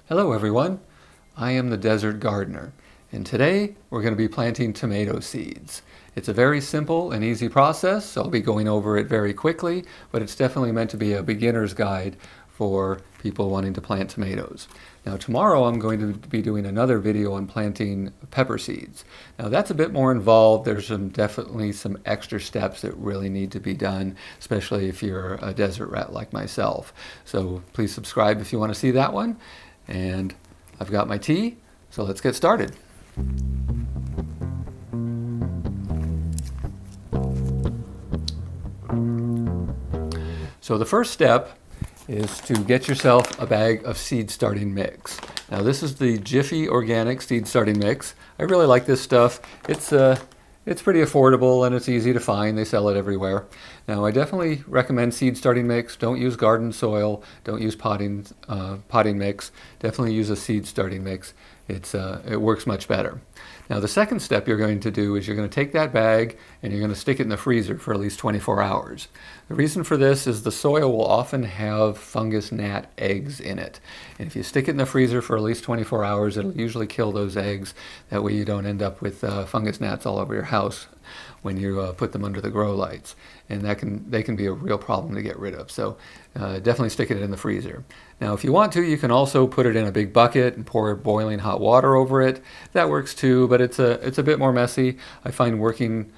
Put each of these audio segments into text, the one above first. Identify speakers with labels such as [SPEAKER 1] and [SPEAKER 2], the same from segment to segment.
[SPEAKER 1] Hello everyone, I am the Desert Gardener, and today we're going to be planting tomato seeds. It's a very simple and easy process, so I'll be going over it very quickly, but it's definitely meant to be a beginner's guide for people wanting to plant tomatoes. Now tomorrow I'm going to be doing another video on planting pepper seeds. Now that's a bit more involved. There's definitely some extra steps that really need to be done, especially if you're a desert rat like myself. So please subscribe if you want to see that one. And I've got my tea, so let's get started. So the first step is to get yourself a bag of seed starting mix. Now this is the Jiffy Organic Seed Starting Mix. I really like this stuff. It's pretty affordable and it's easy to find. They sell it everywhere. Now I definitely recommend seed starting mix. Don't use garden soil. Don't use potting mix. Definitely use a seed starting mix. It works much better. Now the second step you're going to do is you're going to take that bag and you're going to stick it in the freezer for at least 24 hours. The reason for this is the soil will often have fungus gnat eggs in it. And if you stick it in the freezer for at least 24 hours, it'll usually kill those eggs. That way you don't end up with fungus gnats all over your house when you put them under the grow lights. And they can be a real problem to get rid of. So definitely stick it in the freezer. Now if you want to, you can also put it in a big bucket and pour boiling hot water over it. That works too, but it's a bit more messy. I find working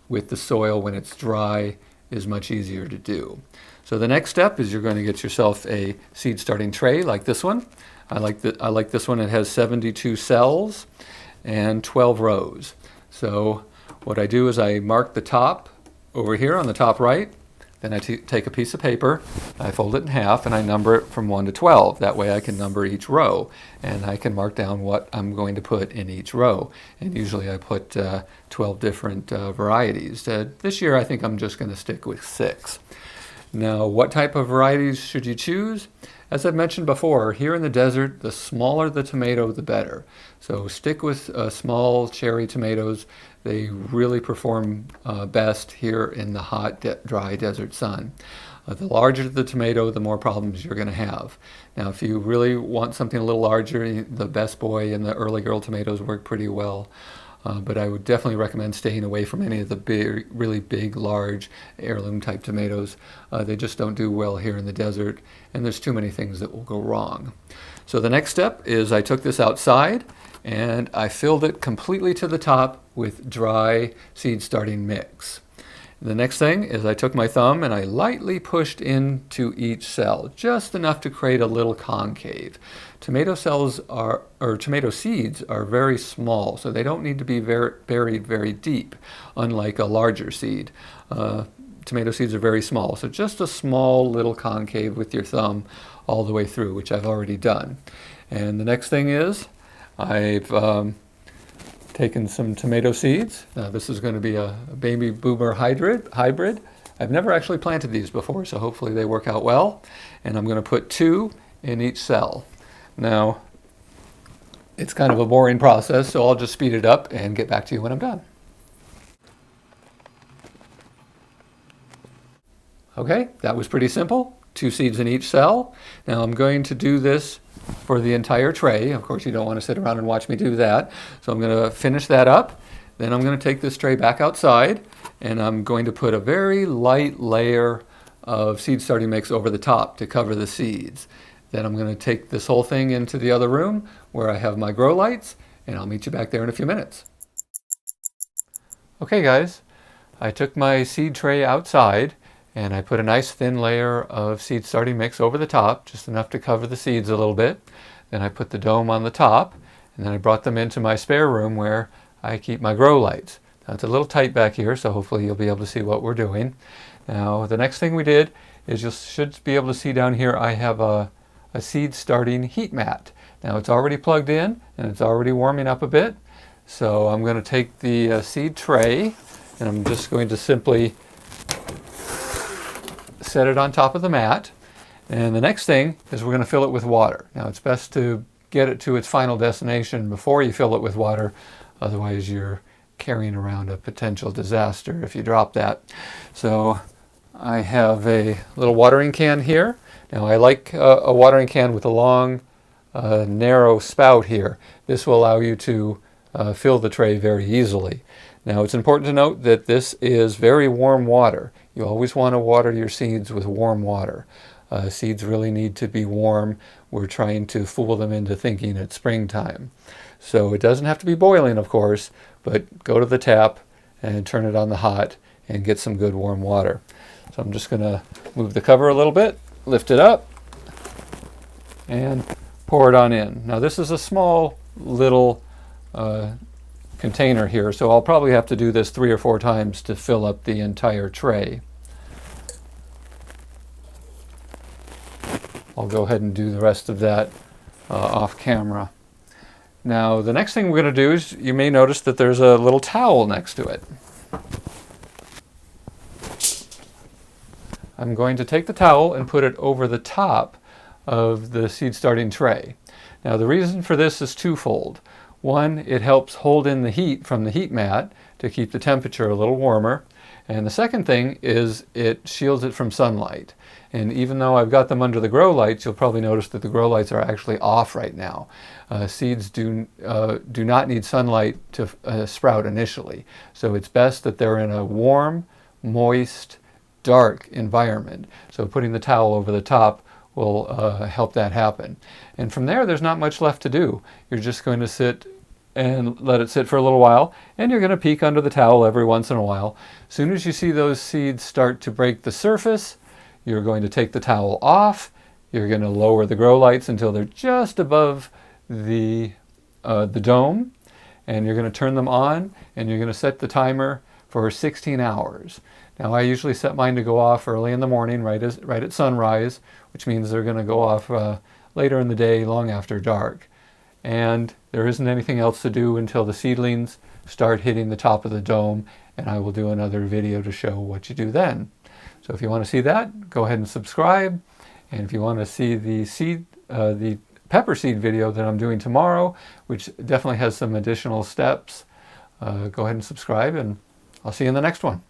[SPEAKER 1] with the soil when it's dry is much easier to do. So the next step is you're going to get yourself a seed starting tray like this one. I like this one. It has 72 cells and 12 rows. So what I do is I mark the top over here on the top right. Then I take a piece of paper, I fold it in half, and I number it from 1 to 12. That way I can number each row, and I can mark down what I'm going to put in each row. And usually I put 12 different varieties. This year I think I'm just going to stick with 6. Now, what type of varieties should you choose? As I've mentioned before, here in the desert, the smaller the tomato, the better. So stick with small cherry tomatoes. They really perform best here in the hot, dry desert sun. The larger the tomato, the more problems you're going to have. Now, if you really want something a little larger, the Best Boy and the Early Girl tomatoes work pretty well. But I would definitely recommend staying away from any of the really big, large heirloom type tomatoes. They just don't do well here in the desert, and there's too many things that will go wrong. So the next step is I took this outside and I filled it completely to the top with dry seed starting mix. The next thing is I took my thumb and I lightly pushed into each cell, just enough to create a little concave. Tomato seeds are very small, so they don't need to be buried very deep, unlike a larger seed. Tomato seeds are very small, so just a small little concave with your thumb all the way through, which I've already done. And the next thing is I've taken some tomato seeds. Now this is going to be a baby boomer hybrid. I've never actually planted these before, so hopefully they work out well. And I'm going to put 2 in each cell. Now, it's kind of a boring process, so I'll just speed it up and get back to you when I'm done. Okay, that was pretty simple. 2 seeds in each cell. Now I'm going to do this for the entire tray. Of course, you don't want to sit around and watch me do that. So I'm going to finish that up. Then I'm going to take this tray back outside and I'm going to put a very light layer of seed starting mix over the top to cover the seeds. Then I'm going to take this whole thing into the other room where I have my grow lights, and I'll meet you back there in a few minutes. Okay guys, I took my seed tray outside and I put a nice thin layer of seed starting mix over the top, just enough to cover the seeds a little bit. Then I put the dome on the top, and then I brought them into my spare room where I keep my grow lights. Now it's a little tight back here, so hopefully you'll be able to see what we're doing. Now the next thing we did is you should be able to see down here I have a seed starting heat mat. Now it's already plugged in and it's already warming up a bit. So I'm going to take the seed tray and I'm just going to simply set it on top of the mat. And the next thing is we're going to fill it with water. Now it's best to get it to its final destination before you fill it with water. Otherwise you're carrying around a potential disaster if you drop that. So I have a little watering can here. Now I like a watering can with a long narrow spout here. This will allow you to fill the tray very easily. Now it's important to note that this is very warm water. You always want to water your seeds with warm water. Seeds really need to be warm. We're trying to fool them into thinking it's springtime. So it doesn't have to be boiling, of course, but go to the tap and turn it on the hot and get some good warm water. So I'm just going to move the cover a little bit, lift it up, and pour it on in. Now this is a small little container here, so I'll probably have to do this 3 or 4 times to fill up the entire tray. I'll go ahead and do the rest of that off camera. Now the next thing we're going to do is, you may notice that there's a little towel next to it. I'm going to take the towel and put it over the top of the seed starting tray. Now the reason for this is twofold. One, it helps hold in the heat from the heat mat to keep the temperature a little warmer. And the second thing is it shields it from sunlight. And even though I've got them under the grow lights, you'll probably notice that the grow lights are actually off right now. Seeds do not need sunlight to sprout initially. So it's best that they're in a warm, moist, dark environment. So putting the towel over the top will help that happen. And from there's not much left to do. You're just going to sit and let it sit for a little while, and you're going to peek under the towel every once in a while. As soon as you see those seeds start to break the surface, you're going to take the towel off. You're going to lower the grow lights until they're just above the dome, and you're going to turn them on, and you're going to set the timer for 16 hours. Now I usually set mine to go off early in the morning, right at sunrise, which means they're going to go off later in the day, long after dark. And there isn't anything else to do until the seedlings start hitting the top of the dome, and I will do another video to show what you do then. So if you want to see that, go ahead and subscribe. And if you want to see the pepper seed video that I'm doing tomorrow, which definitely has some additional steps, go ahead and subscribe, and I'll see you in the next one.